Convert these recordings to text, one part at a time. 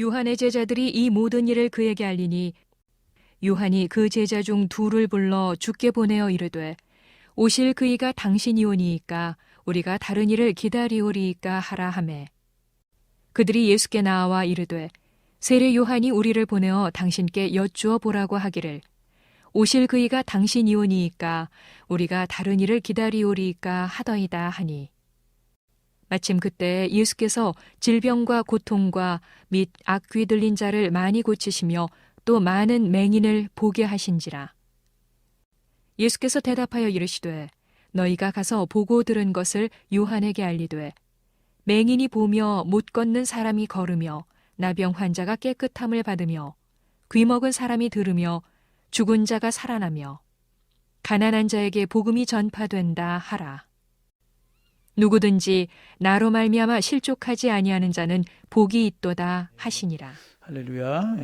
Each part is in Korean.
요한의 제자들이 이 모든 일을 그에게 알리니 요한이 그 제자 중 둘을 불러 주께 보내어 이르되 오실 그이가 당신이오니이까 우리가 다른 이를 기다리오리이까 하라 하매 그들이 예수께 나와 이르되 세례 요한이 우리를 보내어 당신께 여쭈어 보라고 하기를 오실 그이가 당신이오니이까 우리가 다른 이를 기다리오리이까 하더이다 하니 마침 그때 예수께서 질병과 고통과 및 악귀 들린 자를 많이 고치시며 또 많은 맹인을 보게 하신지라. 예수께서 대답하여 이르시되 너희가 가서 보고 들은 것을 요한에게 알리되 맹인이 보며 못 걷는 사람이 걸으며 나병 환자가 깨끗함을 받으며 귀먹은 사람이 들으며 죽은 자가 살아나며 가난한 자에게 복음이 전파된다 하라. 누구든지 나로 말미암아 실족하지 아니하는 자는 복이 있도다 하시니라. 할렐루야.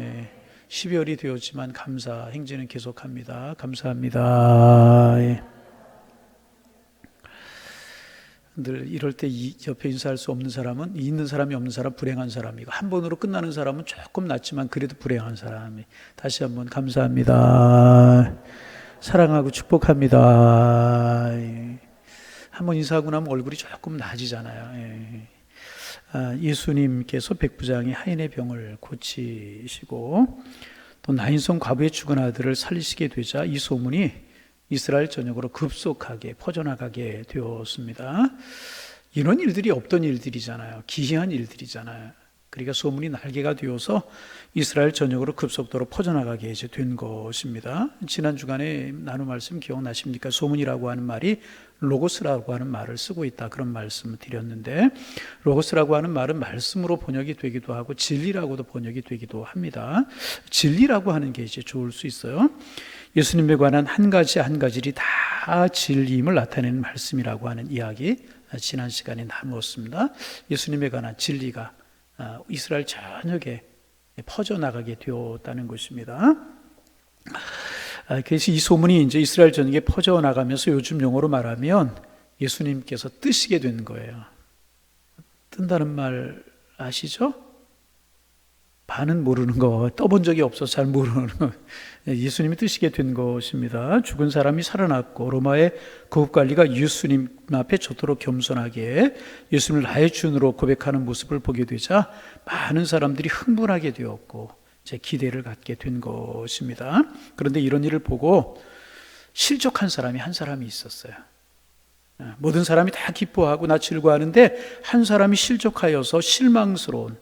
12월이 되었지만 감사 행진은 계속합니다. 감사합니다. 늘 이럴 때 옆에 인사할 수 없는 사람은 있는 사람이 없는 사람 불행한 사람이고 한 번으로 끝나는 사람은 조금 낫지만 그래도 불행한 사람이. 다시 한번 감사합니다. 사랑하고 축복합니다. 한번 인사하고 나면 얼굴이 조금 나아지잖아요. 예수님께서 백부장이 하인의 병을 고치시고 또 나인성 과부의 죽은 아들을 살리시게 되자 이 소문이 이스라엘 전역으로 급속하게 퍼져나가게 되었습니다. 이런 일들이 없던 일들이잖아요. 기이한 일들이잖아요. 그러니까 소문이 날개가 되어서 이스라엘 전역으로 급속도로 퍼져나가게 이제 된 것입니다. 지난 주간에 나눈 말씀 기억나십니까? 소문이라고 하는 말이 로고스라고 하는 말을 쓰고 있다, 그런 말씀을 드렸는데, 로고스라고 하는 말은 말씀으로 번역이 되기도 하고 진리라고도 번역이 되기도 합니다. 진리라고 하는 게 이제 좋을 수 있어요. 예수님에 관한 한 가지 한 가지를 다 진리임을 나타내는 말씀이라고 하는 이야기 지난 시간에 나누었습니다. 예수님에 관한 진리가 이스라엘 전역에 퍼져나가게 되었다는 것입니다. 그래서 이 소문이 이제 이스라엘 전역에 퍼져나가면서 요즘 용어로 말하면 예수님께서 뜨시게 된 거예요. 뜬다는 말 아시죠? 반은 모르는 거, 떠본 적이 없어서 잘 모르는 거. 예수님이 뜨시게 된 것입니다. 죽은 사람이 살아났고 로마의 고급관리가 예수님 앞에 저토록 겸손하게 예수님을 나의 주인으로 고백하는 모습을 보게 되자 많은 사람들이 흥분하게 되었고 제 기대를 갖게 된 것입니다. 그런데 이런 일을 보고 실족한 사람이 한 사람이 있었어요. 모든 사람이 다 기뻐하고 나 즐거워하는데 한 사람이 실족하여서 실망스러운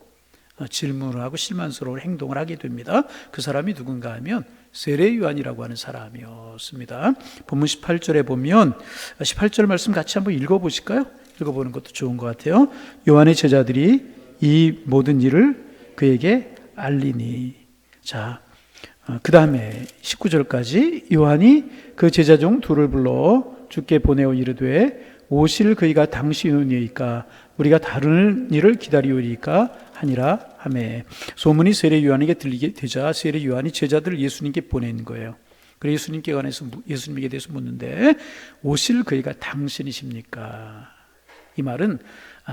질문을 하고 실망스러운 행동을 하게 됩니다. 그 사람이 누군가 하면 세례 요한이라고 하는 사람이었습니다. 본문 18절에 보면 18절 말씀 같이 한번 읽어보실까요? 읽어보는 것도 좋은 것 같아요. 요한의 제자들이 이 모든 일을 그에게 알리니. 자, 그 다음에 19절까지 요한이 그 제자 중 둘을 불러 주께 보내어 이르되 오실 그이가 당신이니까 우리가 다른 일을 기다리오리까 하니라 하매 소문이 세례 요한에게 들리게 되자 세례 요한이 제자들을 예수님께 보낸 거예요. 그래서 예수님께 관해서 예수님에게 대해서 묻는데 오실 그이가 당신이십니까? 이 말은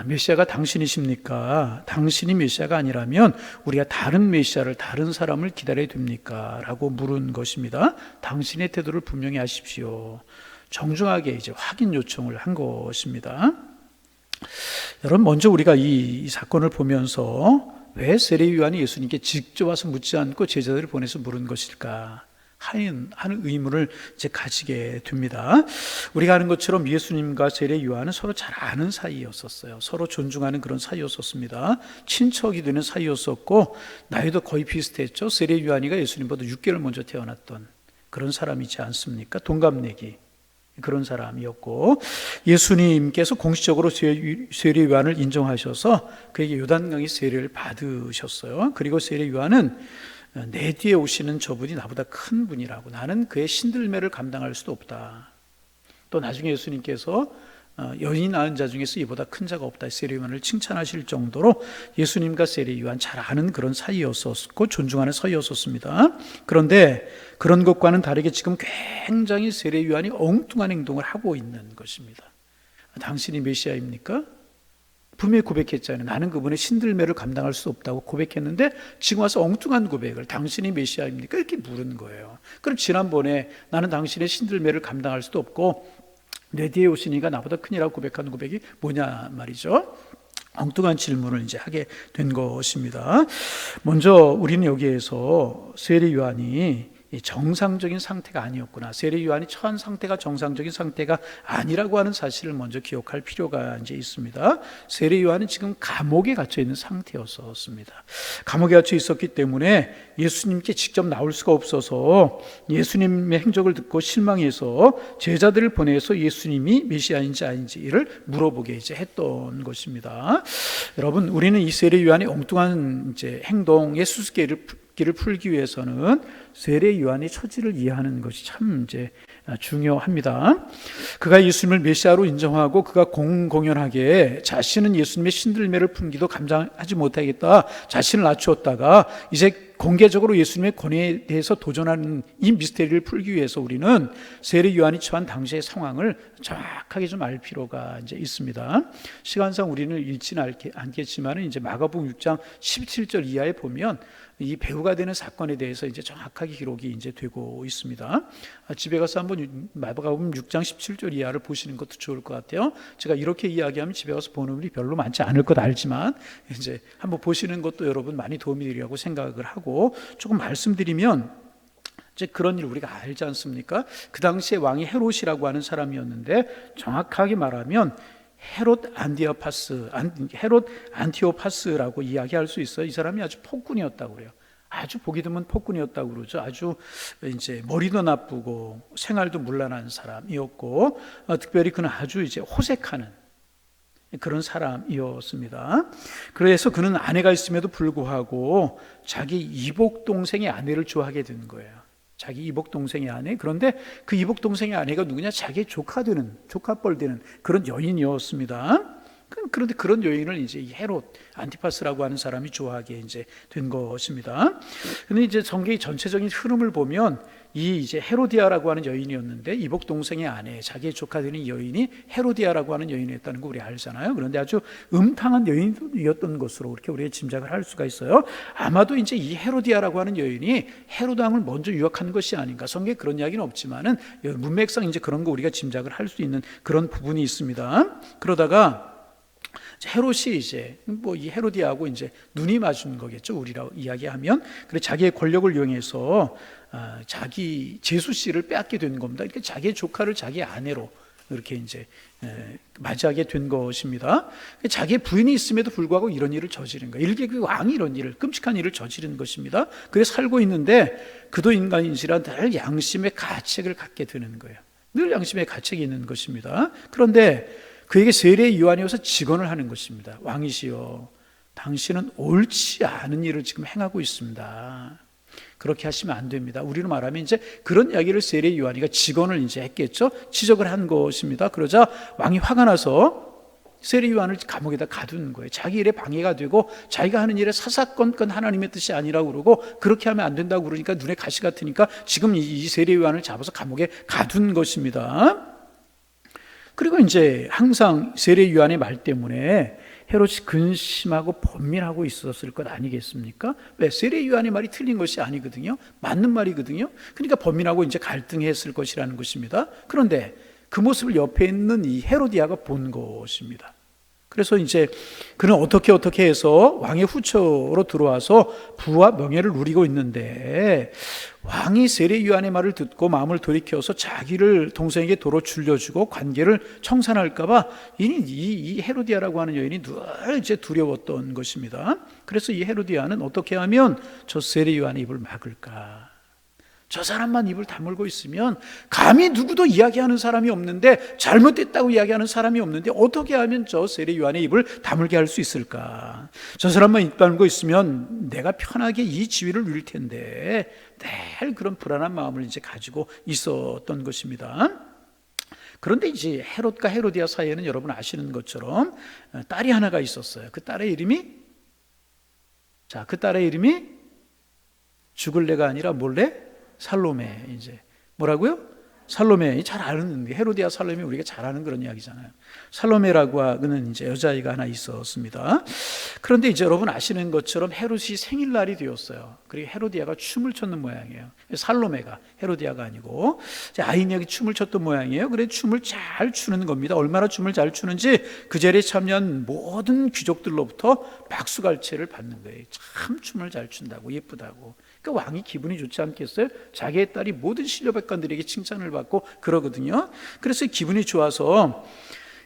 메시아가 당신이십니까? 당신이 메시아가 아니라면 우리가 다른 메시아를 다른 사람을 기다려야 됩니까? 라고 물은 것입니다. 당신의 태도를 분명히 하십시오. 정중하게 이제 확인 요청을 한 것입니다. 여러분, 먼저 우리가 이 사건을 보면서 왜 세례 요한이 예수님께 직접 와서 묻지 않고 제자들을 보내서 물은 것일까 하는 의문을 이제 가지게 됩니다. 우리가 아는 것처럼 예수님과 세례 요한은 서로 잘 아는 사이였었어요. 서로 존중하는 그런 사이였었습니다. 친척이 되는 사이였었고 나이도 거의 비슷했죠. 세례 요한이가 예수님보다 6개월 먼저 태어났던 그런 사람이지 않습니까? 동갑내기 그런 사람이었고 예수님께서 공식적으로 세례 요한을 인정하셔서 그에게 요단강의 세례를 받으셨어요. 그리고 세례 요한은 내 뒤에 오시는 저분이 나보다 큰 분이라고, 나는 그의 신들매를 감당할 수도 없다. 또 나중에 예수님께서 여인이 낳은 자 중에서 이보다 큰 자가 없다, 세례 요한을 칭찬하실 정도로 예수님과 세례 요한 잘 아는 그런 사이였었고 존중하는 사이였었습니다. 그런데 그런 것과는 다르게 지금 굉장히 세례 요한이 엉뚱한 행동을 하고 있는 것입니다. 당신이 메시아입니까? 분명히 고백했잖아요. 나는 그분의 신들매를 감당할 수 없다고 고백했는데 지금 와서 엉뚱한 고백을 당신이 메시아입니까? 이렇게 물은 거예요. 그럼 지난번에 나는 당신의 신들매를 감당할 수도 없고 내 뒤에 오시니까 나보다 큰이라고 고백한 고백이 뭐냐 말이죠. 엉뚱한 질문을 이제 하게 된 것입니다. 먼저 우리는 여기에서 세례 요한이 정상적인 상태가 아니었구나. 세례 요한이 처한 상태가 정상적인 상태가 아니라고 하는 사실을 먼저 기억할 필요가 이제 있습니다. 세례 요한은 지금 감옥에 갇혀 있는 상태였습니다. 감옥에 갇혀 있었기 때문에 예수님께 직접 나올 수가 없어서 예수님의 행적을 듣고 실망해서 제자들을 보내서 예수님이 메시아인지 아닌지를 물어보게 이제 했던 것입니다. 여러분, 우리는 이 세례 요한의 엉뚱한 이제 행동의 수수께끼를 풀기 위해서는 세례 요한의 처지를 이해하는 것이 참 이제 중요합니다. 그가 예수님을 메시아로 인정하고 그가 공공연하게 자신은 예수님의 신들매를 품기도 감당하지 못하겠다, 자신을 낮추었다가 이제 공개적으로 예수님의 권위에 대해서 도전하는 이 미스테리를 풀기 위해서 우리는 세례 요한이 처한 당시의 상황을 정확하게 좀 알 필요가 이제 있습니다. 시간상 우리는 읽지는 않겠지만 이제 마가복음 6장 17절 이하에 보면 이 배후가 되는 사건에 대해서 이제 정확하게 기록이 이제 되고 있습니다. 집에 가서 한번 마가복음 6장 17절 이하를 보시는 것도 좋을 것 같아요. 제가 이렇게 이야기하면 집에 가서 보는 분이 별로 많지 않을 것 알지만 이제 한번 보시는 것도 여러분 많이 도움이 되리라고 생각을 하고 조금 말씀드리면 이제 그런 일 우리가 알지 않습니까? 그 당시에 왕이 헤롯이라고 하는 사람이었는데 정확하게 말하면 헤롯 안티오파스라고 이야기할 수 있어요. 이 사람이 아주 폭군이었다고 그래요. 아주 보기 드문 폭군이었다고 그러죠. 아주 이제 머리도 나쁘고 생활도 문란한 사람이었고, 특별히 그는 아주 이제 호색하는 그런 사람이었습니다. 그래서 그는 아내가 있음에도 불구하고 자기 이복 동생의 아내를 좋아하게 된 거예요. 자기 이복 동생의 아내. 그런데 그 이복 동생의 아내가 누구냐? 자기의 조카뻘 되는 그런 여인이었습니다. 그런데 그런 여인을 이제 헤롯 안티파스라고 하는 사람이 좋아하게 이제 된 것입니다. 근데 이제 성경의 전체적인 흐름을 보면 이 이제 헤로디아라고 하는 여인이었는데 이복 동생의 아내, 자기의 조카 되는 여인이 헤로디아라고 하는 여인이었다는 거 우리 알잖아요. 그런데 아주 음탕한 여인이었던 것으로 이렇게 우리가 짐작을 할 수가 있어요. 아마도 이제 이 헤로디아라고 하는 여인이 헤롯 왕을 먼저 유혹한 것이 아닌가. 성경에 그런 이야기는 없지만은 문맥상 이제 그런 거 우리가 짐작을 할 수 있는 그런 부분이 있습니다. 그러다가 헤롯이 이제 뭐 이 헤로디아하고 이제 눈이 맞은 거겠죠. 우리라고 이야기하면. 그래 자기의 권력을 이용해서 자기 제수 씨를 빼앗게 된 겁니다. 그러니까 자기의 조카를 자기 아내로 이렇게 이제 맞이하게 된 것입니다. 자기의 부인이 있음에도 불구하고 이런 일을 저지른 거예요. 일개 그 왕이 이런 일을 끔찍한 일을 저지른 것입니다. 그래서 살고 있는데 그도 인간인지라 늘 양심의 가책을 갖게 되는 거예요. 늘 양심의 가책이 있는 것입니다. 그런데 그에게 세례 요한이 와서 직언을 하는 것입니다. 왕이시여, 당신은 옳지 않은 일을 지금 행하고 있습니다. 그렇게 하시면 안 됩니다. 우리로 말하면 이제 그런 이야기를 세례 요한이가 직언을 이제 했겠죠. 지적을 한 것입니다. 그러자 왕이 화가 나서 세례 요한을 감옥에다 가두는 거예요. 자기 일에 방해가 되고 자기가 하는 일에 사사건건 하나님의 뜻이 아니라고 그러고 그렇게 하면 안 된다고 그러니까 눈에 가시 같으니까 지금 이 세례 요한을 잡아서 감옥에 가둔 것입니다. 그리고 이제 항상 세례 요한의 말 때문에 헤롯이 근심하고 번민하고 있었을 것 아니겠습니까? 왜? 세례 요한의 말이 틀린 것이 아니거든요. 맞는 말이거든요. 그러니까 번민하고 이제 갈등했을 것이라는 것입니다. 그런데 그 모습을 옆에 있는 이 헤로디아가 본 것입니다. 그래서 이제 그는 어떻게 해서 왕의 후처로 들어와서 부와 명예를 누리고 있는데 왕이 세례 요한의 말을 듣고 마음을 돌이켜서 자기를 동생에게 도로 줄여주고 관계를 청산할까 봐 이 헤로디아라고 하는 여인이 늘 이제 두려웠던 것입니다. 그래서 이 헤로디아는 어떻게 하면 저 세례 요한의 입을 막을까? 저 사람만 입을 다물고 있으면 감히 누구도 이야기하는 사람이 없는데 잘못됐다고 이야기하는 사람이 없는데 어떻게 하면 저 세례 요한의 입을 다물게 할 수 있을까? 저 사람만 입 다물고 있으면 내가 편하게 이 지위를 누릴 텐데 늘 그런 불안한 마음을 이제 가지고 있었던 것입니다. 그런데 이제 헤롯과 헤로디아 사이에는 여러분 아시는 것처럼 딸이 하나가 있었어요. 그 딸의 이름이 죽을래가 아니라 몰래 살로메. 이제 뭐라고요? 살로메, 잘 아는, 헤로디아 살로메 우리가 잘 아는 그런 이야기잖아요. 살로메라고 하는 이제 여자아이가 하나 있었습니다. 그런데 이제 여러분 아시는 것처럼 헤롯이 생일날이 되었어요. 그리고 헤로디아가 춤을 췄는 모양이에요. 살로메가, 헤로디아가 아니고 아이니아가 춤을 췄던 모양이에요. 그래 춤을 잘 추는 겁니다. 얼마나 춤을 잘 추는지 그 자리에 참여한 모든 귀족들로부터 박수갈채를 받는 거예요. 참 춤을 잘 춘다고, 예쁘다고. 그러니까 왕이 기분이 좋지 않겠어요? 자기의 딸이 모든 신료백관들에게 칭찬을 받고 그러거든요. 그래서 기분이 좋아서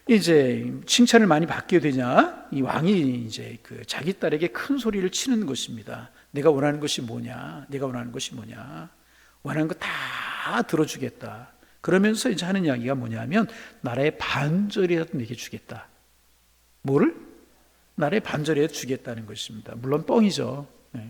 이제 칭찬을 많이 받게 되냐, 이 왕이 이제 그 자기 딸에게 큰 소리를 치는 것입니다. 내가 원하는 것이 뭐냐? 내가 원하는 것이 뭐냐? 원하는 거 다 들어주겠다. 그러면서 이제 하는 이야기가 뭐냐면 나라의 반절이라도 내게 주겠다. 뭐를? 나라의 반절이라도 주겠다는 것입니다. 물론 뻥이죠. 네.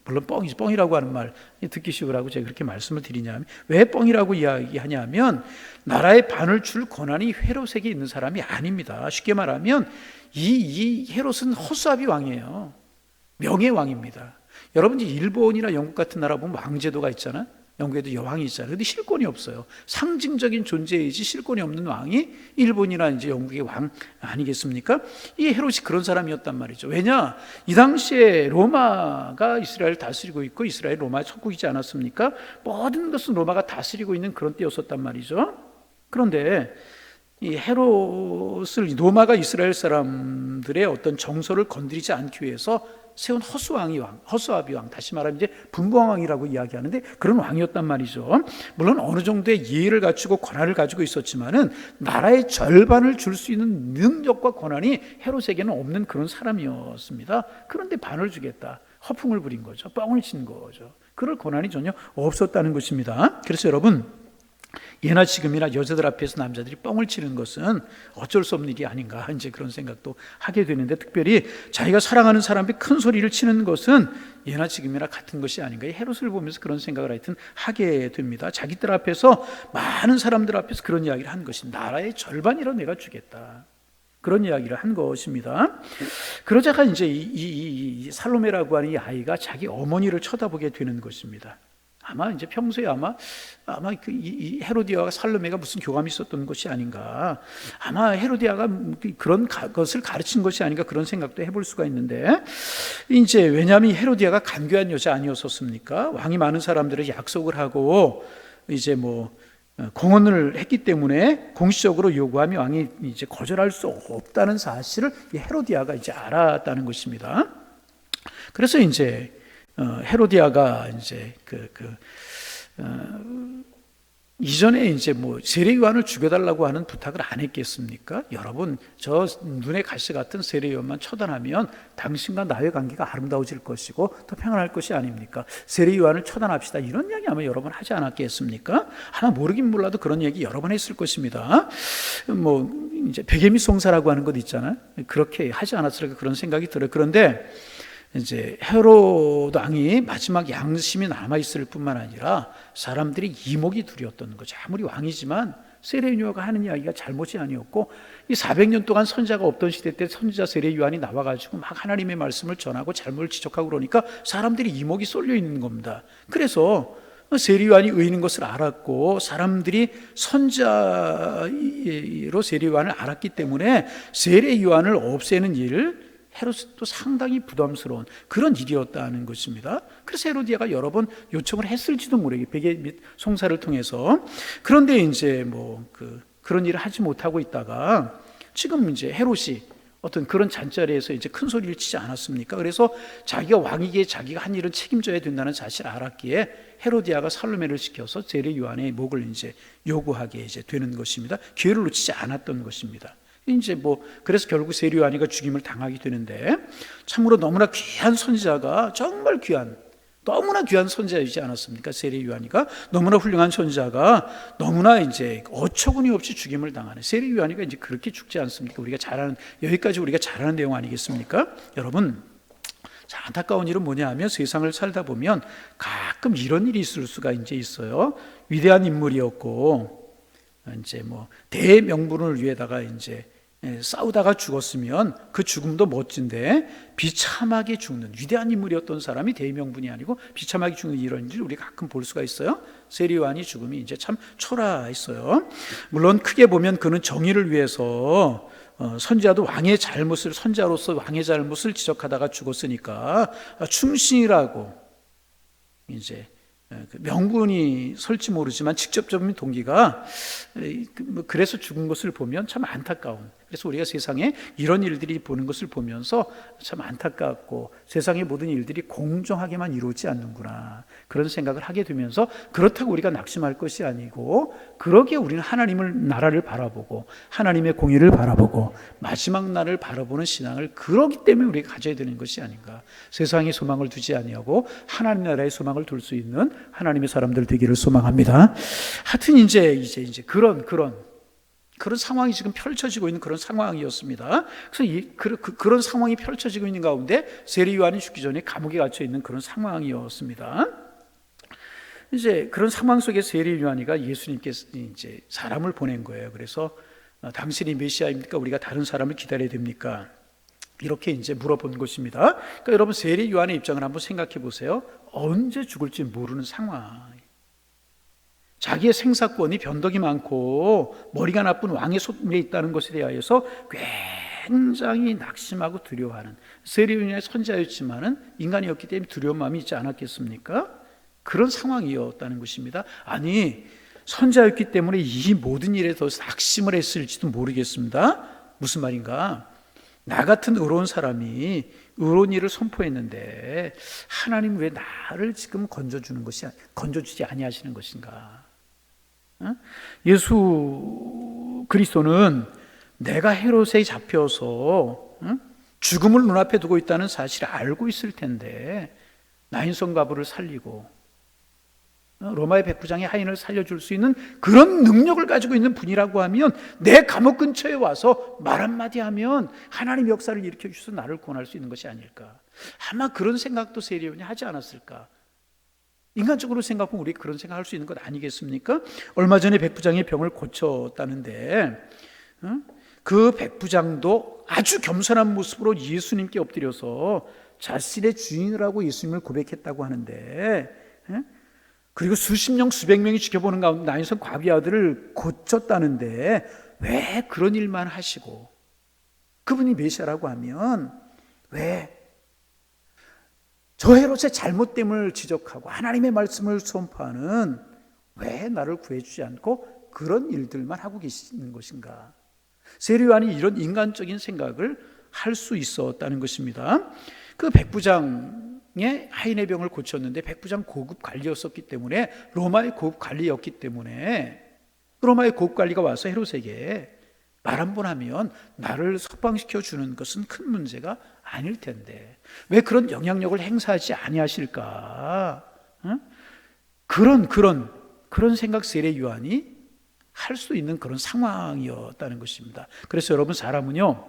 물론 뻥이죠. 뻥이라고 하는 말 듣기 쉬우라고 제가 그렇게 말씀을 드리냐면, 왜 뻥이라고 이야기하냐면 나라의 반을 줄 권한이 헤롯에게 있는 사람이 아닙니다. 쉽게 말하면 이 헤롯은 허수아비 왕이에요. 명예 왕입니다. 여러분 일본이나 영국 같은 나라 보면 왕제도가 있잖아요. 영국에도 여왕이 있잖아요. 근데 실권이 없어요. 상징적인 존재이지 실권이 없는 왕이 일본이나 이제 영국의 왕 아니겠습니까? 이 헤롯이 그런 사람이었단 말이죠. 왜냐? 이 당시에 로마가 이스라엘을 다스리고 있고 이스라엘 로마의 속국이지 않았습니까? 모든 것은 로마가 다스리고 있는 그런 때였었단 말이죠. 그런데 이 헤롯을 로마가 이스라엘 사람들의 어떤 정서를 건드리지 않기 위해서 세운 허수아비 왕, 다시 말하면 이제 분봉왕이라고 이야기하는데 그런 왕이었단 말이죠. 물론 어느 정도의 예의를 갖추고 권한을 가지고 있었지만은 나라의 절반을 줄 수 있는 능력과 권한이 헤롯에게는 없는 그런 사람이었습니다. 그런데 반을 주겠다. 허풍을 부린 거죠. 뻥을 친 거죠. 그럴 권한이 전혀 없었다는 것입니다. 그래서 여러분, 예나 지금이나 여자들 앞에서 남자들이 뻥을 치는 것은 어쩔 수 없는 일이 아닌가, 이제 그런 생각도 하게 되는데, 특별히 자기가 사랑하는 사람이 큰 소리를 치는 것은 예나 지금이나 같은 것이 아닌가. 이 헤롯을 보면서 그런 생각을 하여튼 하게 됩니다. 자기들 앞에서, 많은 사람들 앞에서 그런 이야기를 한 것이 나라의 절반이라도 내가 주겠다, 그런 이야기를 한 것입니다. 그러자가 이제 이 살로메라고 하는 이 아이가 자기 어머니를 쳐다보게 되는 것입니다. 아마 이제 평소에 아마 이 헤로디아와 살로메가 무슨 교감이 있었던 것이 아닌가. 아마 헤로디아가 그런 것을 가르친 것이 아닌가, 그런 생각도 해볼 수가 있는데, 이제 왜냐하면 헤로디아가 간교한 여자 아니었었습니까? 왕이 많은 사람들을 약속을 하고 이제 뭐 공언을 했기 때문에 공식적으로 요구하면 왕이 이제 거절할 수 없다는 사실을 이 헤로디아가 이제 알았다는 것입니다. 그래서 이제 헤로디아가 이제 이전에 이제 뭐 세례요한을 죽여달라고 하는 부탁을 안 했겠습니까? 여러분, 저 눈에 가시 같은 세례요한만 처단하면 당신과 나의 관계가 아름다워질 것이고 더 평안할 것이 아닙니까? 세례요한을 처단합시다, 이런 이야기 아마 여러 번 하지 않았겠습니까? 아마 모르긴 몰라도 그런 얘기 여러 번 했을 것입니다. 뭐 이제 베개미 송사라고 하는 것 있잖아요. 그렇게 하지 않았을까, 그런 생각이 들어요. 그런데 이제 헤롯 왕이 마지막 양심이 남아있을 뿐만 아니라 사람들이 이목이 두려웠던 거죠. 아무리 왕이지만 세례요한이 하는 이야기가 잘못이 아니었고, 이 400년 동안 선지자가 없던 시대 때 선지자 세례요한이 나와가지고 막 하나님의 말씀을 전하고 잘못을 지적하고 그러니까 사람들이 이목이 쏠려 있는 겁니다. 그래서 세례요한이 의인인 것을 알았고 사람들이 선지자로 세례요한을 알았기 때문에 세례요한을 없애는 일을 헤롯도 상당히 부담스러운 그런 일이었다는 것입니다. 그래서 헤로디아가 여러 번 요청을 했을지도 모르게, 베개 및 송사를 통해서. 그런데 이제 뭐 그런 일을 하지 못하고 있다가 지금 이제 헤롯이 어떤 그런 잔자리에서 이제 큰 소리를 치지 않았습니까? 그래서 자기가 왕이기에 자기가 한 일은 책임져야 된다는 사실을 알았기에 헤로디아가 살로메를 시켜서 세례요한의 목을 이제 요구하게 이제 되는 것입니다. 기회를 놓치지 않았던 것입니다. 이제 뭐 그래서 결국 세례요한이가 죽임을 당하게 되는데, 참으로 너무나 귀한 선지자가, 정말 귀한, 너무나 귀한 선지자이지 않았습니까? 세례요한이가 너무나 훌륭한 선지자가 너무나 이제 어처구니 없이 죽임을 당하는, 세례요한이가 이제 그렇게 죽지 않습니까? 우리가 잘 아는, 여기까지 우리가 잘 아는 내용 아니겠습니까? 여러분, 자, 안타까운 일은 뭐냐 하면 세상을 살다 보면 가끔 이런 일이 있을 수가 이제 있어요. 위대한 인물이었고 이제 뭐 대명분을 위해다가 이제 싸우다가 죽었으면 그 죽음도 멋진데 비참하게 죽는 위대한 인물이었던 사람이 대명분이 아니고 비참하게 죽는 이런 일을 우리가 가끔 볼 수가 있어요. 세리요한이 죽음이 이제 참 초라했어요. 물론 크게 보면 그는 정의를 위해서 선지자도 선지자로서 왕의 잘못을 지적하다가 죽었으니까 충신이라고 이제 명분이 설지 모르지만 직접적인 동기가 그래서 죽은 것을 보면 참 안타까운, 그래서 우리가 세상에 이런 일들이 보는 것을 보면서 참 안타깝고 세상의 모든 일들이 공정하게만 이루어지지 않는구나 그런 생각을 하게 되면서, 그렇다고 우리가 낙심할 것이 아니고 그러기에 우리는 하나님을 나라를 바라보고 하나님의 공의를 바라보고 마지막 날을 바라보는 신앙을 그러기 때문에 우리가 가져야 되는 것이 아닌가. 세상에 소망을 두지 아니하고 하나님 나라의 소망을 둘 수 있는 하나님의 사람들 되기를 소망합니다. 하여튼 이제 그런 상황이 지금 펼쳐지고 있는 그런 상황이었습니다. 그래서 그런 상황이 펼쳐지고 있는 가운데 세리 요한이 죽기 전에 감옥에 갇혀 있는 그런 상황이었습니다. 이제 그런 상황 속에 세리 요한이가 예수님께서 이제 사람을 보낸 거예요. 그래서 당신이 메시아입니까? 우리가 다른 사람을 기다려야 됩니까? 이렇게 이제 물어본 것입니다. 그러니까 여러분 세리 요한의 입장을 한번 생각해 보세요. 언제 죽을지 모르는 상황. 자기의 생사권이 변덕이 많고 머리가 나쁜 왕의 손에 있다는 것에 대하여서 굉장히 낙심하고 두려워하는, 세리요한의 선지자였지만은 인간이었기 때문에 두려운 마음이 있지 않았겠습니까? 그런 상황이었다는 것입니다. 아니, 선지자였기 때문에 이 모든 일에 더 낙심을 했을지도 모르겠습니다. 무슨 말인가? 나 같은 의로운 사람이 의로운 일을 선포했는데 하나님 왜 나를 지금 건져주지 아니하시는 것인가? 예수 그리스도는 내가 헤롯에 잡혀서 죽음을 눈앞에 두고 있다는 사실을 알고 있을 텐데 나인성 과부를 살리고 로마의 백부장의 하인을 살려줄 수 있는 그런 능력을 가지고 있는 분이라고 하면 내 감옥 근처에 와서 말 한마디 하면 하나님 역사를 일으켜 주셔서 나를 구원할 수 있는 것이 아닐까. 아마 그런 생각도 세리온이 하지 않았을까. 인간적으로 생각하면 우리 그런 생각할 수 있는 것 아니겠습니까? 얼마 전에 백부장의 병을 고쳤다는데 그 백부장도 아주 겸손한 모습으로 예수님께 엎드려서 자신의 주인이라고 예수님을 고백했다고 하는데, 그리고 수십 명 수백 명이 지켜보는 가운데 나인성 과부의 아들을 고쳤다는데 왜 그런 일만 하시고, 그분이 메시아라고 하면 왜 저 헤롯의 잘못됨을 지적하고 하나님의 말씀을 선포하는 왜 나를 구해주지 않고 그런 일들만 하고 계시는 것인가. 세리 요한이 이런 인간적인 생각을 할 수 있었다는 것입니다. 그 백부장의 하인의 병을 고쳤는데 백부장 고급 관리였었기 때문에, 로마의 고급 관리였기 때문에 로마의 고급 관리가 와서 헤롯에게 말 한 번 하면 나를 석방시켜 주는 것은 큰 문제가 아닐 텐데 왜 그런 영향력을 행사하지 아니하실까? 그런 생각 세리 요한이 할 수 있는 그런 상황이었다는 것입니다. 그래서 여러분, 사람은요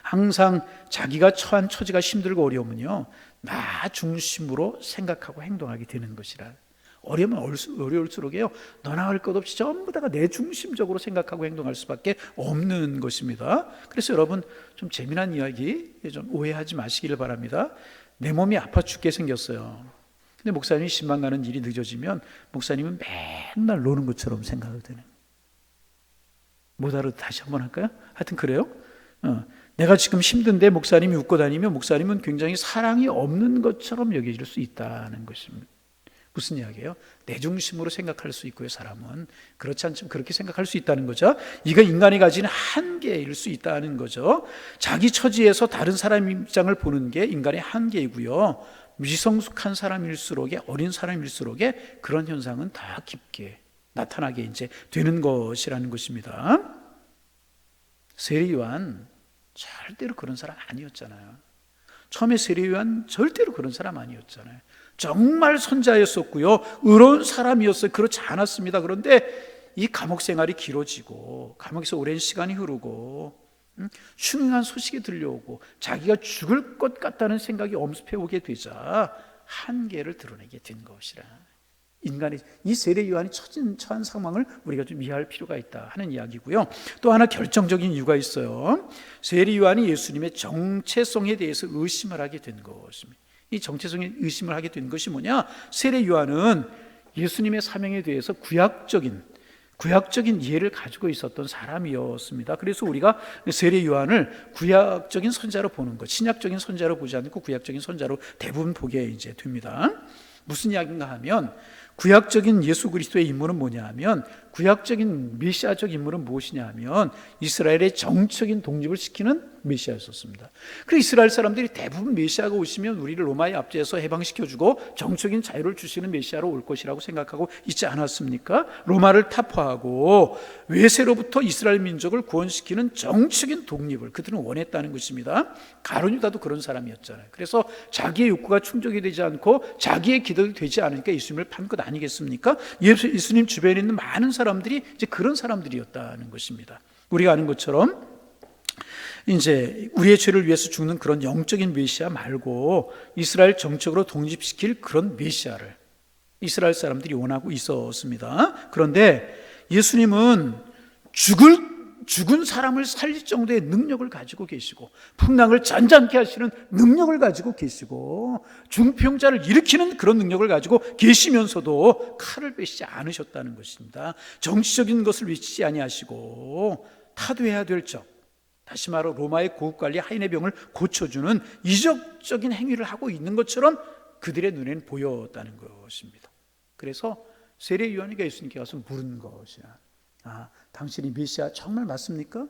항상 자기가 처한 처지가 힘들고 어려우면요 나 중심으로 생각하고 행동하게 되는 것이라. 어려우면 어려울수록요 너나 할 것 없이 전부 다가 내 중심적으로 생각하고 행동할 수밖에 없는 것입니다. 그래서 여러분, 좀 재미난 이야기 좀 오해하지 마시기를 바랍니다. 내 몸이 아파 죽게 생겼어요. 근데 목사님이 신방 가는 일이 늦어지면 목사님은 맨날 노는 것처럼 생각을 되는. 못 알아 다시 한번 할까요? 하여튼 그래요. 내가 지금 힘든데 목사님이 웃고 다니면 목사님은 굉장히 사랑이 없는 것처럼 여겨질 수 있다는 것입니다. 무슨 이야기예요? 내 중심으로 생각할 수 있고요. 사람은 그렇지 않지만 그렇게 생각할 수 있다는 거죠. 이거 인간이 가지는 한계일 수 있다는 거죠. 자기 처지에서 다른 사람 입장을 보는 게 인간의 한계이고요. 미성숙한 사람일수록에, 어린 사람일수록에 그런 현상은 더 깊게 나타나게 이제 되는 것이라는 것입니다. 세리 요한 절대로 그런 사람 아니었잖아요. 처음에 세리 요한 절대로 그런 사람 아니었잖아요. 정말 선자였었고요, 의로운 사람이었어요. 그렇지 않았습니다. 그런데 이 감옥 생활이 길어지고 감옥에서 오랜 시간이 흐르고 흉흉한 소식이 들려오고 자기가 죽을 것 같다는 생각이 엄습해 오게 되자 한계를 드러내게 된 것이라. 인간의 이 세례 요한이 처한 상황을 우리가 좀 이해할 필요가 있다 하는 이야기고요. 또 하나 결정적인 이유가 있어요. 세례 요한이 예수님의 정체성에 대해서 의심을 하게 된 것입니다. 이 정체성에 의심을 하게 된 것이 뭐냐? 세례 요한은 예수님의 사명에 대해서 구약적인 이해를 가지고 있었던 사람이었습니다. 그래서 우리가 세례 요한을 구약적인 선자로 보는 것, 신약적인 선자로 보지 않고 구약적인 선자로 대부분 보게 이제 됩니다. 무슨 이야기인가 하면 구약적인 예수 그리스도의 임무는 뭐냐 하면, 구약적인 메시아적 임무는 무엇이냐 하면 이스라엘의 정적인 독립을 시키는 메시아였었습니다. 그래서 이스라엘 사람들이 대부분 메시아가 오시면 우리를 로마의 압제에서 해방시켜주고 정적인 자유를 주시는 메시아로 올 것이라고 생각하고 있지 않았습니까? 로마를 타파하고 외세로부터 이스라엘 민족을 구원시키는 정적인 독립을 그들은 원했다는 것입니다. 가룟 유다도 그런 사람이었잖아요. 그래서 자기의 욕구가 충족이 되지 않고 자기의 기도도 되지 않으니까 예수님을 판 것 아니겠습니까? 예수님 주변에 있는 많은 사람들이 이제 그런 사람들이었다는 것입니다. 우리가 아는 것처럼 이제 우리의 죄를 위해서 죽는 그런 영적인 메시아 말고 이스라엘 정적으로 독립시킬 그런 메시아를 이스라엘 사람들이 원하고 있었습니다. 그런데 예수님은 죽은 사람을 살릴 정도의 능력을 가지고 계시고 풍랑을 잔잔케 하시는 능력을 가지고 계시고 중풍자를 일으키는 그런 능력을 가지고 계시면서도 칼을 빼시지 않으셨다는 것입니다. 정치적인 것을 외치지 아니하시고 타도해야 될 적, 다시 말해 로마의 고급관리 하인의 병을 고쳐주는 이적적인 행위를 하고 있는 것처럼 그들의 눈에는 보였다는 것입니다. 그래서 세례 요한이가 예수님께 가서 물은 것이야. 당신이 메시아 정말 맞습니까?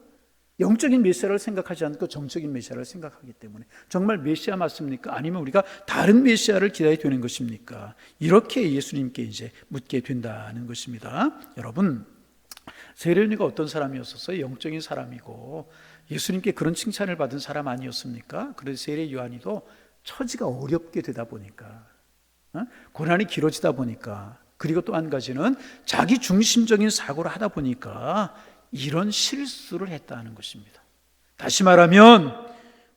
영적인 메시아를 생각하지 않고 정적인 메시아를 생각하기 때문에 정말 메시아 맞습니까? 아니면 우리가 다른 메시아를 기다려야 되는 것입니까? 이렇게 예수님께 이제 묻게 된다는 것입니다. 여러분, 세례 요한이가 어떤 사람이었었어요? 영적인 사람이고 예수님께 그런 칭찬을 받은 사람 아니었습니까? 그래서 세례 요한이도 처지가 어렵게 되다 보니까, 고난이 길어지다 보니까, 그리고 또 한 가지는 자기 중심적인 사고를 하다 보니까 이런 실수를 했다는 것입니다. 다시 말하면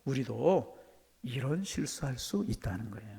우리도 이런 실수할 수 있다는 거예요.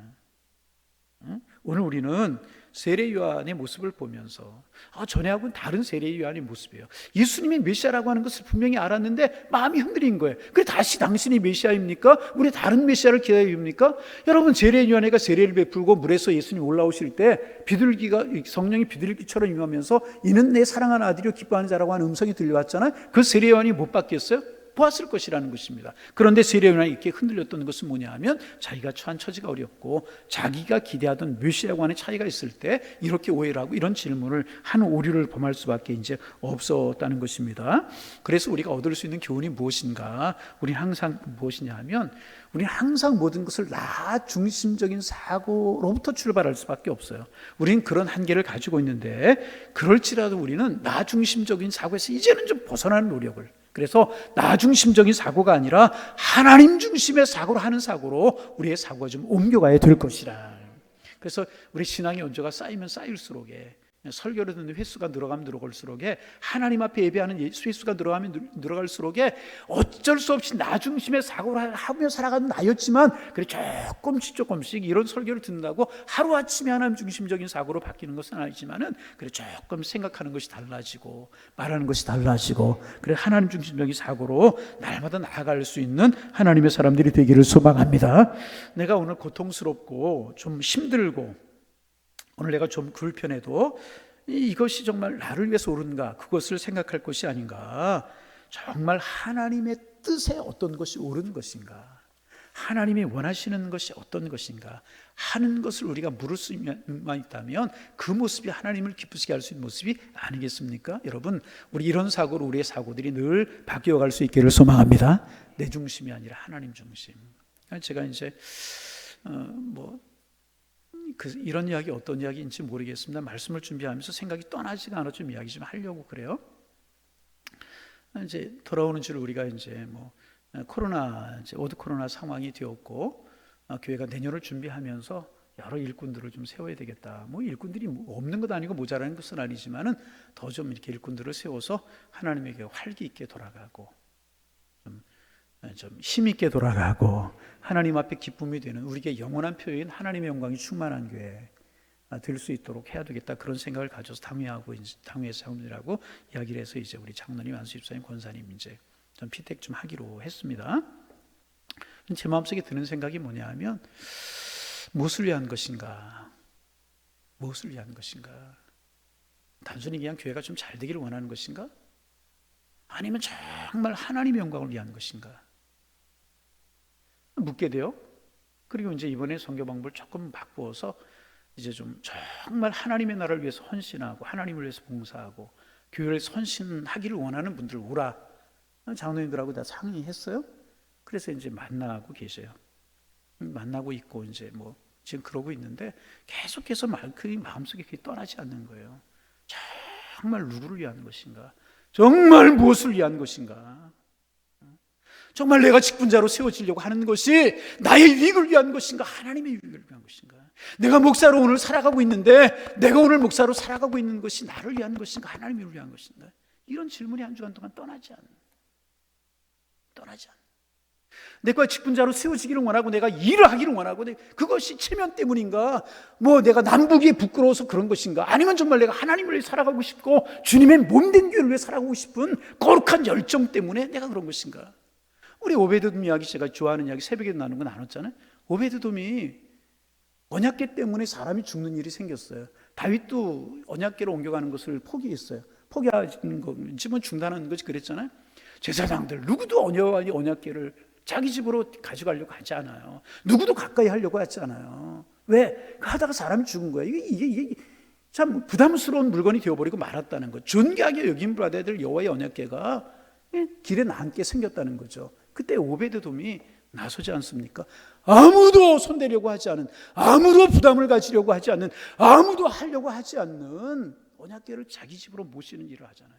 오늘 우리는 세례 요한의 모습을 보면서 전에하고는 다른 세례 요한의 모습이에요. 예수님이 메시아라고 하는 것을 분명히 알았는데 마음이 흔들린 거예요. 그래 다시 당신이 메시아입니까? 우리 다른 메시아를 기다립니까? 여러분, 세례 요한이가 세례를 베풀고 물에서 예수님 올라오실 때 비둘기가, 성령이 비둘기처럼 임하면서 이는 내 사랑하는 아들이요 기뻐하는 자라고 하는 음성이 들려왔잖아요. 그 세례 요한이 못 받겠어요? 보았을 것이라는 것입니다. 그런데 세례 요한이 이렇게 흔들렸던 것은 뭐냐 하면 자기가 처한 처지가 어렵고 자기가 기대하던 메시아와의 차이가 있을 때 이렇게 오해를 하고 이런 질문을 하는 오류를 범할 수밖에 이제 없었다는 것입니다. 그래서 우리가 얻을 수 있는 교훈이 무엇인가? 우리는 항상 무엇이냐 하면 우리는 항상 모든 것을 나 중심적인 사고로부터 출발할 수밖에 없어요. 우리는 그런 한계를 가지고 있는데 그럴지라도 우리는 나 중심적인 사고에서 이제는 좀 벗어나는 노력을, 그래서 나 중심적인 사고가 아니라 하나님 중심의 사고로 하는 사고로 우리의 사고가 좀 옮겨가야 될 것이라. 그래서 우리 신앙의 온도가 쌓이면 쌓일수록에, 설교를 듣는 횟수가 늘어가면 늘어갈수록에, 하나님 앞에 예배하는 횟수가 늘어가면 늘어갈수록에 어쩔 수 없이 나 중심의 사고를 하며 살아가는 나였지만 그래 조금씩 이런 설교를 듣는다고 하루아침에 하나님 중심적인 사고로 바뀌는 것은 아니지만은 그래 조금 생각하는 것이 달라지고 말하는 것이 달라지고 그래 하나님 중심적인 사고로 날마다 나아갈 수 있는 하나님의 사람들이 되기를 소망합니다. 내가 오늘 고통스럽고 좀 힘들고 오늘 내가 좀 불편해도 이것이 정말 나를 위해서 옳은가, 그것을 생각할 것이 아닌가. 정말 하나님의 뜻에 어떤 것이 옳은 것인가, 하나님이 원하시는 것이 어떤 것인가 하는 것을 우리가 물을 수만 있다면 그 모습이 하나님을 기쁘시게 할 수 있는 모습이 아니겠습니까? 여러분, 우리 이런 사고로 우리의 사고들이 늘 바뀌어갈 수 있기를 소망합니다. 내 중심이 아니라 하나님 중심. 제가 이제 이런 이야기 어떤 이야기인지 모르겠습니다. 말씀을 준비하면서 생각이 떠나지가 않아 좀 이야기 좀 하려고 그래요. 이제 돌아오는 줄 우리가 이제 오드 코로나 상황이 되었고 교회가 내년을 준비하면서 여러 일꾼들을 좀 세워야 되겠다. 일꾼들이 없는 것 아니고 모자라는 것은 아니지만은 더 좀 이렇게 일꾼들을 세워서 하나님에게 활기 있게 돌아가고 좀 힘있게 돌아가고 하나님 앞에 기쁨이 되는 우리에게 영원한 표현 하나님의 영광이 충만한 교회, 될 수 있도록 해야 되겠다, 그런 생각을 가져서 당회에서 장로님이라고 이야기를 해서 이제 우리 장로님, 안수집사님, 권사님 이제 좀 피택 좀 하기로 했습니다. 제 마음속에 드는 생각이 뭐냐 하면, 무엇을 위한 것인가? 무엇을 위한 것인가? 단순히 그냥 교회가 좀 잘 되기를 원하는 것인가? 아니면 정말 하나님의 영광을 위한 것인가? 묻게 돼요. 그리고 이제 이번에 선교 방법을 조금 바꾸어서 이제 좀 정말 하나님의 나라를 위해서 헌신하고 하나님을 위해서 봉사하고 교회를 헌신하기를 원하는 분들 오라, 장로님들하고 다 상의했어요. 그래서 이제 만나고 계셔요. 만나고 있고 이제 뭐 지금 그러고 있는데, 계속해서 그 마음속에 그게 떠나지 않는 거예요. 정말 누구를 위한 것인가? 정말 무엇을 위한 것인가? 정말 내가 직분자로 세워지려고 하는 것이 나의 유익을 위한 것인가? 하나님의 유익을 위한 것인가? 내가 목사로 오늘 살아가고 있는데, 내가 오늘 목사로 살아가고 있는 것이 나를 위한 것인가? 하나님을 위한 것인가? 이런 질문이 한 주간 동안 떠나지 않는. 내가 직분자로 세워지기를 원하고 내가 일을 하기를 원하고, 그것이 체면 때문인가? 뭐 내가 남북이 부끄러워서 그런 것인가? 아니면 정말 내가 하나님을 위해 살아가고 싶고 주님의 몸된 교회를 위해 살아가고 싶은 거룩한 열정 때문에 내가 그런 것인가? 우리 오베드돔 이야기, 제가 좋아하는 이야기 새벽에 나눈 거 나눴잖아요. 오베드돔이 언약궤 때문에 사람이 죽는 일이 생겼어요. 다윗도 언약궤로 옮겨가는 것을 포기했어요. 포기하는 거지 뭐 중단하는 거지 그랬잖아요. 제사장들 누구도 언약궤를 자기 집으로 가져가려고 하지 않아요. 누구도 가까이 하려고 하지 않아요. 왜? 하다가 사람이 죽은 거예요. 이게 참 부담스러운 물건이 되어버리고 말았다는 것. 존귀하게 여김 받아야 될 여호와의 언약궤가 길에 남게 생겼다는 거죠. 그때 오베드돔이 나서지 않습니까? 아무도 손대려고 하지 않은, 아무도 부담을 가지려고 하지 않는, 아무도 하려고 하지 않는 언약궤를 자기 집으로 모시는 일을 하잖아요.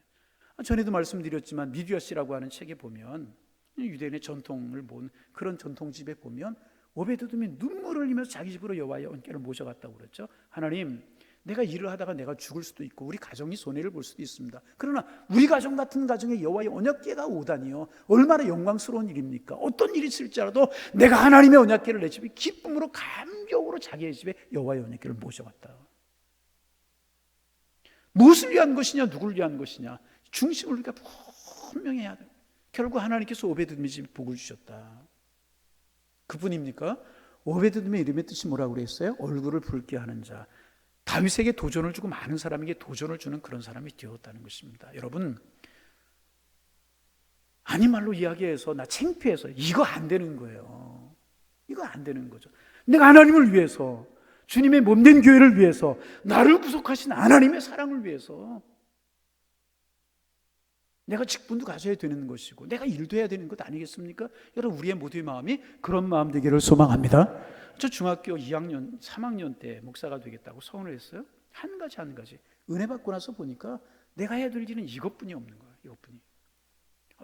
전에도 말씀드렸지만 미디어시라고 하는 책에 보면, 유대인의 전통을 본 그런 전통집에 보면 오베드돔이 눈물을 흘리면서 자기 집으로 여호와의 언약궤를 모셔갔다고 그랬죠. 하나님, 내가 일을 하다가 내가 죽을 수도 있고 우리 가정이 손해를 볼 수도 있습니다. 그러나 우리 가정 같은 가정에 여호와의 언약궤가 오다니요, 얼마나 영광스러운 일입니까? 어떤 일이 있을지라도 내가 하나님의 언약궤를 내 집에 기쁨으로 감격으로 자기의 집에 여호와의 언약궤를 모셔갔다. 무엇을 위한 것이냐, 누구를 위한 것이냐, 중심을 우리가 분명히 해야 돼요. 결국 하나님께서 오베드돔의 집에 복을 주셨다. 그분입니까? 오베드돔의 이름의 뜻이 뭐라고 그랬어요? 얼굴을 붉게 하는 자. 다윗에게 도전을 주고 많은 사람에게 도전을 주는 그런 사람이 되었다는 것입니다. 여러분, 아니 말로 이야기해서 나 창피해서 이거 안 되는 거예요. 이거 안 되는 거죠. 내가 하나님을 위해서, 주님의 몸된 교회를 위해서, 나를 구속하신 하나님의 사랑을 위해서 내가 직분도 가져야 되는 것이고 내가 일도 해야 되는 것 아니겠습니까? 여러분, 우리의 모두의 마음이 그런 마음 되기를 소망합니다. 저 중학교 2학년, 3학년 때 목사가 되겠다고 서원을 했어요. 한 가지 은혜 받고 나서 보니까 내가 해야 될 일은 이것뿐이 없는 거예요. 이것뿐이.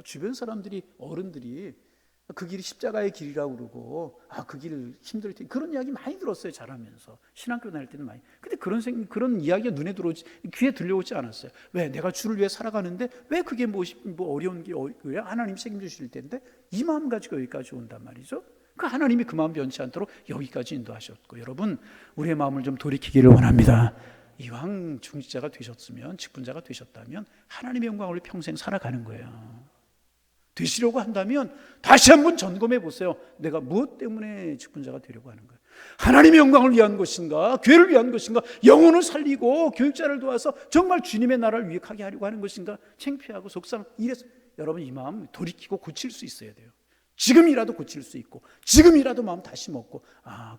주변 사람들이, 어른들이 그 길이 십자가의 길이라고 그러고, 그 길 힘들 때, 그런 이야기 많이 들었어요. 자라면서 신학교 다닐 때는 많이. 근데 그런 이야기가 눈에 들어오지, 귀에 들려오지 않았어요. 왜? 내가 주를 위해 살아가는데 왜 그게 뭐 어려운 게 왜 하나님 책임지실 텐데 이 마음 가지고 여기까지 온단 말이죠. 그 하나님이 그 마음 변치 않도록 여기까지 인도하셨고, 여러분, 우리의 마음을 좀 돌이키기를 원합니다. 이왕 중직자가 되셨으면, 직분자가 되셨다면 하나님의 영광을 평생 살아가는 거예요. 되시려고 한다면 다시 한번 점검해 보세요. 내가 무엇 때문에 직분자가 되려고 하는 거예요? 하나님의 영광을 위한 것인가? 교회를 위한 것인가? 영혼을 살리고 교육자를 도와서 정말 주님의 나라를 유익하게 하려고 하는 것인가? 창피하고 이래서 여러분, 이 마음 돌이키고 고칠 수 있어야 돼요. 지금이라도 고칠 수 있고, 지금이라도 마음 다시 먹고,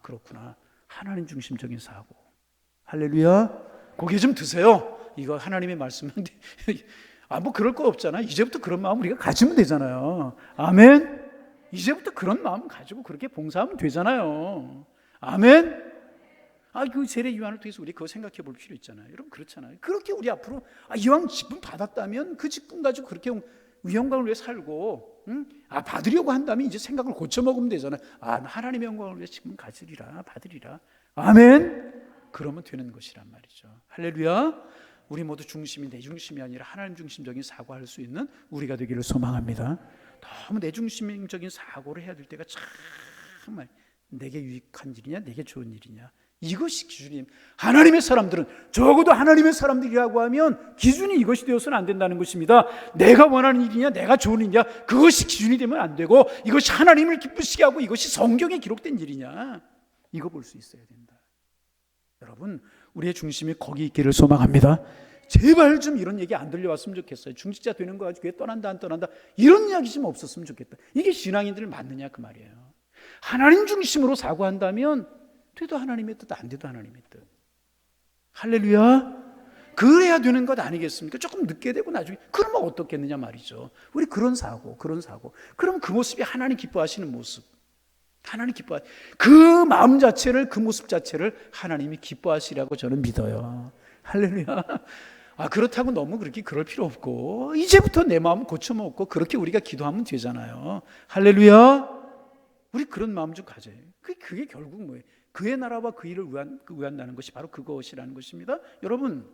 그렇구나, 하나님 중심적인 사고. 할렐루야. 고개 좀 드세요. 이거 하나님의 말씀인데 뭐 그럴 거 없잖아. 이제부터 그런 마음 우리가 가지면 되잖아요. 아멘. 이제부터 그런 마음 가지고 그렇게 봉사하면 되잖아요. 아멘. 그 세례 요한을 통해서 우리 그거 생각해 볼 필요 있잖아요. 여러분, 그렇잖아요. 그렇게 우리 앞으로 이왕 직분 받았다면 그 직분 가지고 그렇게 영광을 위해 살고, 받으려고 한다면 이제 생각을 고쳐 먹으면 되잖아요. 하나님의 영광을 위해 직분 가지리라, 받으리라. 아멘. 그러면 되는 것이란 말이죠. 할렐루야. 우리 모두 중심이 내 중심이 아니라 하나님 중심적인 사고할 수 있는 우리가 되기를 소망합니다. 너무 내 중심적인 사고를 해야 될 때가 정말 내게 유익한 일이냐, 내게 좋은 일이냐, 이것이 기준이. 하나님의 사람들은, 적어도 하나님의 사람들이라고 하면 기준이 이것이 되어서는 안 된다는 것입니다. 내가 원하는 일이냐, 내가 좋은 일이냐, 그것이 기준이 되면 안 되고, 이것이 하나님을 기쁘시게 하고 이것이 성경에 기록된 일이냐, 이거 볼 수 있어야 된다. 여러분, 우리의 중심이 거기 있기를 소망합니다. 제발 좀 이런 얘기 안 들려왔으면 좋겠어요. 중직자 되는 거 가지고 교회 떠난다 안 떠난다 이런 이야기 좀 없었으면 좋겠다. 이게 신앙인들 맞느냐 그 말이에요. 하나님 중심으로 사고한다면 돼도 하나님의 뜻, 안 돼도 하나님의 뜻. 할렐루야. 그래야 되는 것 아니겠습니까? 조금 늦게 되고 나중에 그러면 어떻겠느냐 말이죠. 우리 그런 사고. 그럼 그 모습이 하나님 기뻐하시는 모습, 하나님 기뻐하, 그 마음 자체를, 그 모습 자체를 하나님이 기뻐하시라고 저는 믿어요. 할렐루야. 그렇다고 너무 그렇게 그럴 필요 없고, 이제부터 내 마음 고쳐먹고 그렇게 우리가 기도하면 되잖아요. 할렐루야. 우리 그런 마음 좀 가져요. 그게 결국 뭐예요? 그의 나라와 그 일을 위한다는 것이 바로 그것이라는 것입니다. 여러분,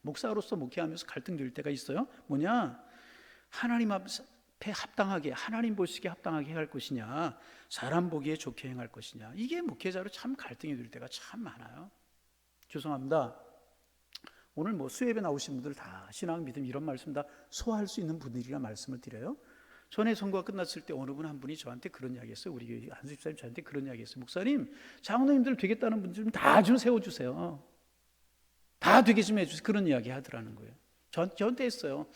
목사로서 목회하면서 갈등될 때가 있어요. 뭐냐? 하나님 앞에 합당하게, 하나님 보시기에 합당하게 행할 것이냐, 사람 보기에 좋게 행할 것이냐, 이게 목회자로 참 갈등이 될 때가 참 많아요. 죄송합니다. 오늘 수협에 나오신 분들 다 신앙, 믿음 이런 말씀 다 소화할 수 있는 분들이라 말씀을 드려요. 전에 선거가 끝났을 때 어느 분 한 분이 저한테 그런 이야기 했어요. 우리 교회 한수 집사님 저한테 그런 이야기 했어요. 목사님, 장로님들 되겠다는 분들 좀 다 좀 세워주세요. 다 되게 좀 해주세요. 그런 이야기 하더라는 거예요. 저한테 했어요.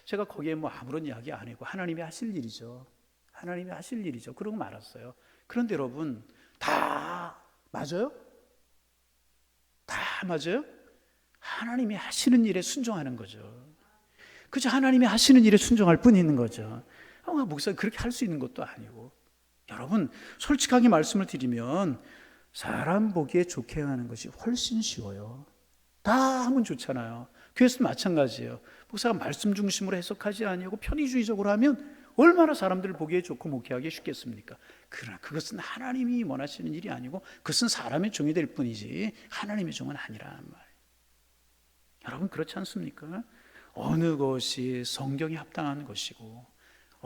제가 거기에 아무런 이야기 안 하고 하나님이 하실 일이죠. 하나님이 하실 일이죠. 그러고 말았어요. 그런데 여러분, 다 맞아요? 다 맞아요? 하나님이 하시는 일에 순종하는 거죠. 그저 하나님이 하시는 일에 순종할 뿐인 거죠. 목사님 그렇게 할 수 있는 것도 아니고. 여러분, 솔직하게 말씀을 드리면 사람 보기에 좋게 행하는 것이 훨씬 쉬워요. 다 하면 좋잖아요. 교회에서도 마찬가지예요. 목사가 말씀 중심으로 해석하지 아니하고 편의주의적으로 하면 얼마나 사람들을 보기에 좋고 목회하기 쉽겠습니까? 그러나 그것은 하나님이 원하시는 일이 아니고 그것은 사람의 종이 될 뿐이지 하나님의 종은 아니란 말이에요. 여러분, 그렇지 않습니까? 어느 것이 성경에 합당한 것이고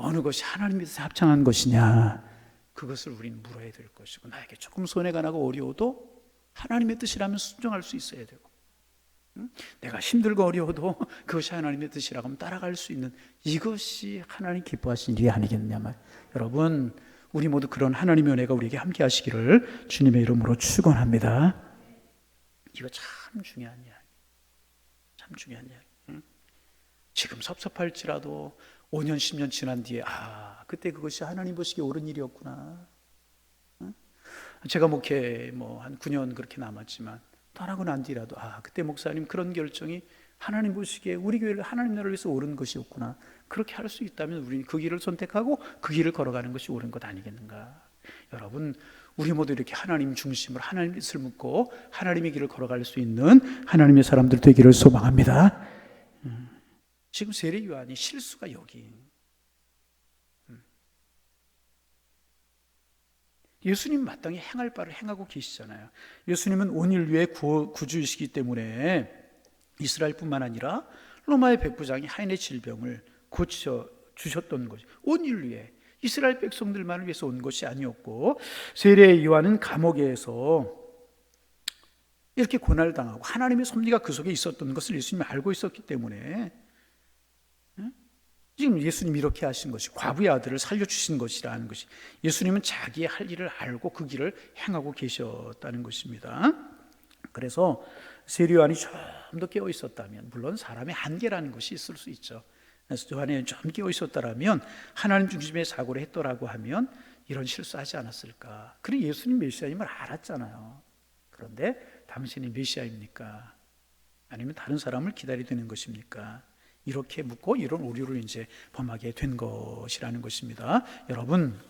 어느 것이 하나님의 뜻에 합당한 것이냐, 그것을 우리는 물어야 될 것이고, 나에게 조금 손해가 나고 어려워도 하나님의 뜻이라면 순종할 수 있어야 되고, 내가 힘들고 어려워도 그것이 하나님의 뜻이라고 하면 따라갈 수 있는, 이것이 하나님 기뻐하신 일이 아니겠느냐 말. 여러분, 우리 모두 그런 하나님의 은혜가 우리에게 함께 하시기를 주님의 이름으로 축원합니다. 이거 참 중요한 이야기. 참 중요한 이야기. 지금 섭섭할지라도 5년 10년 지난 뒤에 그때 그것이 하나님 보시기에 옳은 일이었구나. 제가 목회 한 9년 그렇게 남았지만 떠나고 난 뒤라도 그때 목사님 그런 결정이 하나님 보시기에 우리 교회를 하나님 나라를 위해서 옳은 것이었구나. 그렇게 할 수 있다면 우리는 그 길을 선택하고 그 길을 걸어가는 것이 옳은 것 아니겠는가. 여러분, 우리 모두 이렇게 하나님 중심으로 하나님 뜻을 묻고 하나님의 길을 걸어갈 수 있는 하나님의 사람들 되기를 소망합니다. 지금 세례 요한이 실수가 여기. 예수님 마땅히 행할 바를 행하고 계시잖아요. 예수님은 온 인류의 구주이시기 때문에 이스라엘뿐만 아니라 로마의 백부장이 하인의 질병을 고쳐 주셨던 것이 온 인류의 이스라엘 백성들만을 위해서 온 것이 아니었고, 세례 요한은 감옥에서 이렇게 고난을 당하고 하나님의 섭리가 그 속에 있었던 것을 예수님이 알고 있었기 때문에 지금 예수님이 이렇게 하신 것이 과부의 아들을 살려주신 것이라는 것이, 예수님은 자기의 할 일을 알고 그 길을 행하고 계셨다는 것입니다. 그래서 세례 요한이 좀 더 깨어 있었다면, 물론 사람의 한계라는 것이 있을 수 있죠. 그래서 요한이 좀 깨어 있었다면, 하나님 중심의 사고를 했더라고 하면 이런 실수하지 않았을까. 그리고 예수님 메시아임을 알았잖아요. 그런데 당신이 메시아입니까? 아니면 다른 사람을 기다리는 것입니까? 이렇게 묻고 이런 오류를 이제 범하게 된 것이라는 것입니다. 여러분,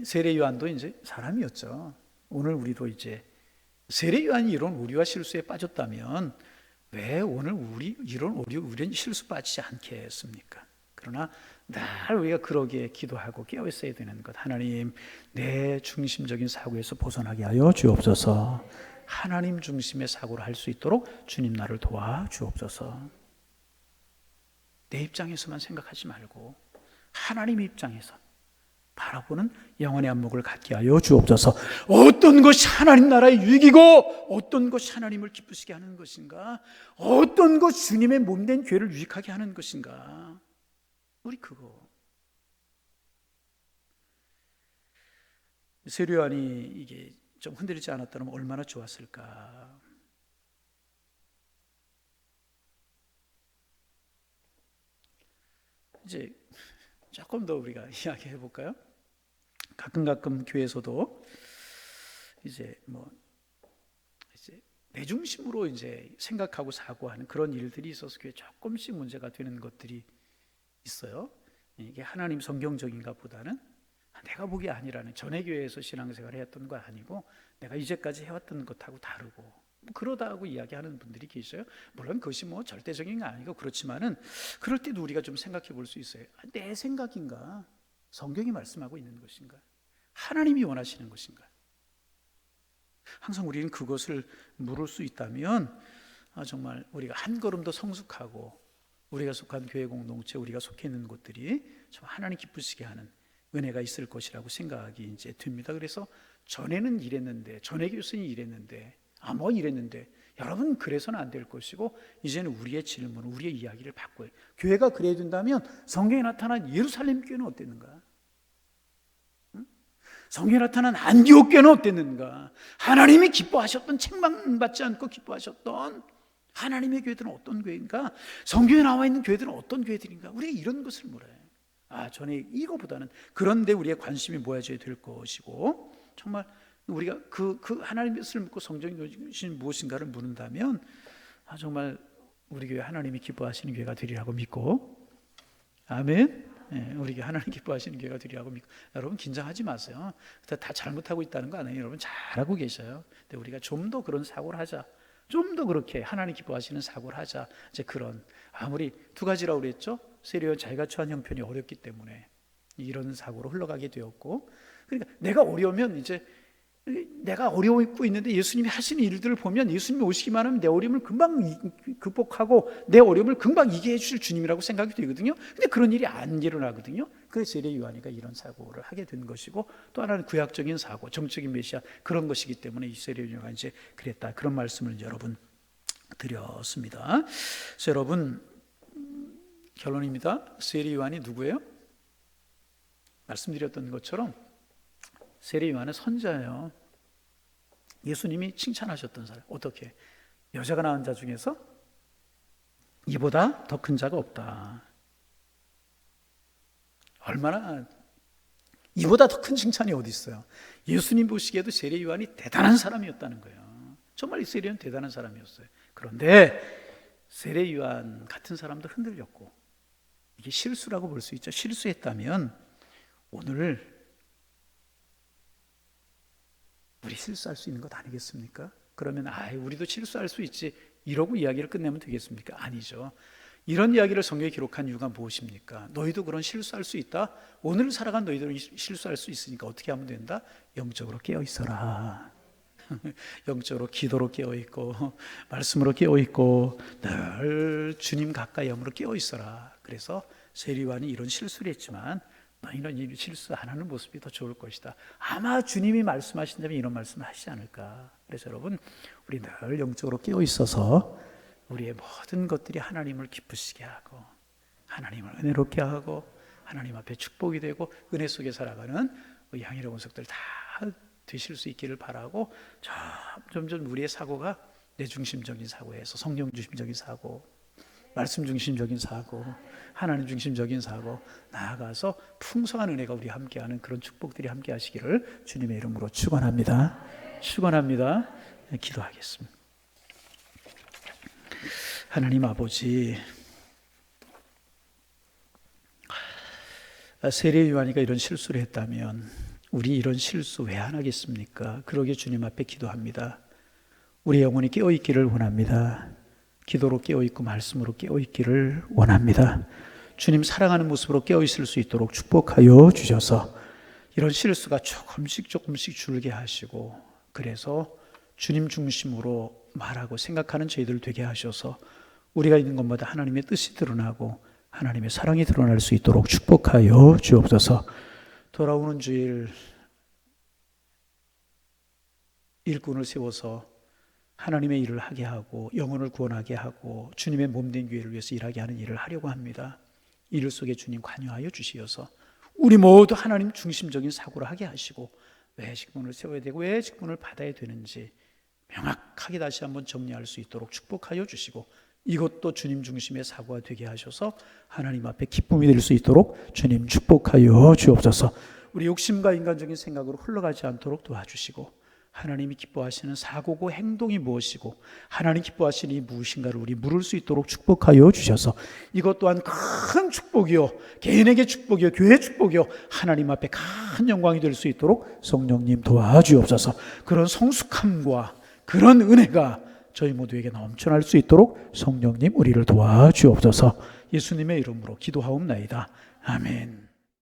세례 요한도 이제 사람이었죠. 오늘 우리도 이제 세례 요한이 이런 오류와 실수에 빠졌다면 왜 오늘 이런 오류, 우리는 실수 빠지지 않겠습니까? 그러나 늘 우리가 그러기에 기도하고 깨어 있어야 되는 것. 하나님, 내 중심적인 사고에서 벗어나게 하여 주옵소서. 하나님 중심의 사고를 할 수 있도록 주님 나를 도와 주옵소서. 내 입장에서만 생각하지 말고 하나님의 입장에서 바라보는 영혼의 안목을 갖게 하여 주옵소서. 어떤 것이 하나님 나라의 유익이고 어떤 것이 하나님을 기쁘시게 하는 것인가, 어떤 것이 주님의 몸된 교회를 유익하게 하는 것인가, 우리 그거. 세례요한이 이게 좀 흔들리지 않았다면 얼마나 좋았을까. 이제 조금 더 우리가 이야기해 볼까요? 가끔 교회에서도 이제 내 중심으로 이제 생각하고 사고하는 그런 일들이 있어서 교회 조금씩 문제가 되는 것들이 있어요. 이게 하나님 성경적인가 보다는 내가 보기 아니라는, 전에 교회에서 신앙생활을 했던 거 아니고 내가 이제까지 해왔던 것하고 다르고 그러다고 이야기하는 분들이 계셔요. 물론 그것이 절대적인 게 아니고 그렇지만은 그럴 때도 우리가 좀 생각해 볼 수 있어요. 내 생각인가? 성경이 말씀하고 있는 것인가? 하나님이 원하시는 것인가? 항상 우리는 그것을 물을 수 있다면 정말 우리가 한 걸음 더 성숙하고 우리가 속한 교회 공동체, 우리가 속해 있는 곳들이 좀 하나님 기쁘시게 하는 은혜가 있을 것이라고 생각이 이제 됩니다. 그래서 전에는 이랬는데, 전에 교수님이 이랬는데, 이랬는데, 여러분 그래서는 안 될 것이고 이제는 우리의 질문, 우리의 이야기를 바꿔요. 교회가 그래야 된다면 성경에 나타난 예루살렘 교회는 어땠는가? 성경에 나타난 안디옥 교회는 어땠는가? 하나님이 기뻐하셨던, 책망받지 않고 기뻐하셨던 하나님의 교회들은 어떤 교회인가? 성경에 나와 있는 교회들은 어떤 교회들인가? 우리가 이런 것을 물어요. 전에 이거보다는 그런데 우리의 관심이 모아져야 될 것이고, 정말 우리가 그 하나님의 뜻을 묻고 성경이 무엇인가를 묻는다면 정말 우리 교회 하나님이 기뻐하시는 교회가 되리라고 믿고, 아멘. 우리 교회 하나님 기뻐하시는 교회가 되리라고 믿고, 여러분 긴장하지 마세요. 다 잘못하고 있다는 거 아니에요. 여러분 잘하고 계셔요. 근데 우리가 좀 더 그런 사고를 하자. 좀 더 그렇게 하나님 기뻐하시는 사고를 하자. 이제 그런, 아무리 두 가지라고 그랬죠. 세례요한 자기가 처한 형편이 어렵기 때문에 이런 사고로 흘러가게 되었고, 그러니까 내가 어려우면 이제 내가 어려워 있는데 예수님이 하시는 일들을 보면 예수님이 오시기만 하면 내 어려움을 금방 극복하고 내 어려움을 금방 이기해 주실 주님이라고 생각이 되거든요. 근데 그런 일이 안 일어나거든요. 그래서 세례요한이가 이런 사고를 하게 된 것이고, 또 하나는 구약적인 사고, 정적인 메시아 그런 것이기 때문에 이 세례요한이 이제 그랬다, 그런 말씀을 이제 여러분 드렸습니다. 그래서 여러분 결론입니다. 세례요한이 누구예요? 말씀드렸던 것처럼 세례요한은 선자예요. 예수님이 칭찬하셨던 사람. 어떻게? 여자가 낳은 자 중에서 이보다 더 큰 자가 없다. 얼마나, 이보다 더 큰 칭찬이 어디 있어요? 예수님 보시기에도 세례요한이 대단한 사람이었다는 거예요. 정말 이 세례요한 대단한 사람이었어요. 그런데 세례요한 같은 사람도 흔들렸고, 이게 실수라고 볼 수 있죠. 실수했다면 오늘 우리 실수할 수 있는 것 아니겠습니까? 그러면 우리도 실수할 수 있지 이러고 이야기를 끝내면 되겠습니까? 아니죠. 이런 이야기를 성경에 기록한 이유가 무엇입니까? 너희도 그런 실수할 수 있다? 오늘 살아간 너희들은 실수할 수 있으니까 어떻게 하면 된다? 영적으로 깨어있어라. 영적으로 기도로 깨어있고 말씀으로 깨어있고 늘 주님 가까이 함으로 깨어있어라. 그래서 세례요한이 이런 실수를 했지만 너희는 이 실수 안 하는 모습이 더 좋을 것이다. 아마 주님이 말씀하신다면 이런 말씀을 하시지 않을까. 그래서 여러분 우리 늘 영적으로 깨어있어서 우리의 모든 것들이 하나님을 기쁘시게 하고 하나님을 은혜롭게 하고 하나님 앞에 축복이 되고 은혜 속에 살아가는 우리 향이로운 속들 다 되실 수 있기를 바라고, 점점 우리의 사고가 내 중심적인 사고에서 성령 중심적인 사고, 말씀 중심적인 사고, 하나님 중심적인 사고 나아가서 풍성한 은혜가 우리 함께하는 그런 축복들이 함께 하시기를 주님의 이름으로 축원합니다. 축원합니다. 기도하겠습니다. 하나님 아버지, 세례요한이가 이런 실수를 했다면 우리 이런 실수 왜 안 하겠습니까? 그러게 주님 앞에 기도합니다. 우리 영혼이 깨어있기를 원합니다. 기도로 깨어있고 말씀으로 깨어있기를 원합니다. 주님 사랑하는 모습으로 깨어있을 수 있도록 축복하여 주셔서 이런 실수가 조금씩 줄게 하시고, 그래서 주님 중심으로 말하고 생각하는 저희들 되게 하셔서 우리가 있는 것마다 하나님의 뜻이 드러나고 하나님의 사랑이 드러날 수 있도록 축복하여 주옵소서. 돌아오는 주일 일꾼을 세워서 하나님의 일을 하게 하고 영혼을 구원하게 하고 주님의 몸된 교회를 위해서 일하게 하는 일을 하려고 합니다. 일 속에 주님 관여하여 주시어서 우리 모두 하나님 중심적인 사고를 하게 하시고 왜 직분을 세워야 되고 왜 직분을 받아야 되는지 명확하게 다시 한번 정리할 수 있도록 축복하여 주시고 이것도 주님 중심의 사고가 되게 하셔서 하나님 앞에 기쁨이 될 수 있도록 주님 축복하여 주옵소서. 우리 욕심과 인간적인 생각으로 흘러가지 않도록 도와주시고 하나님이 기뻐하시는 사고고 행동이 무엇이고 하나님 기뻐하시는 이 무엇인가를 우리 물을 수 있도록 축복하여 주셔서 이것 또한 큰 축복이요 개인에게 축복이요 교회 축복이요 하나님 앞에 큰 영광이 될 수 있도록 성령님 도와주옵소서. 그런 성숙함과 그런 은혜가 저희 모두에게 넘쳐날 수 있도록 성령님 우리를 도와주옵소서. 예수님의 이름으로 기도하옵나이다. 아멘.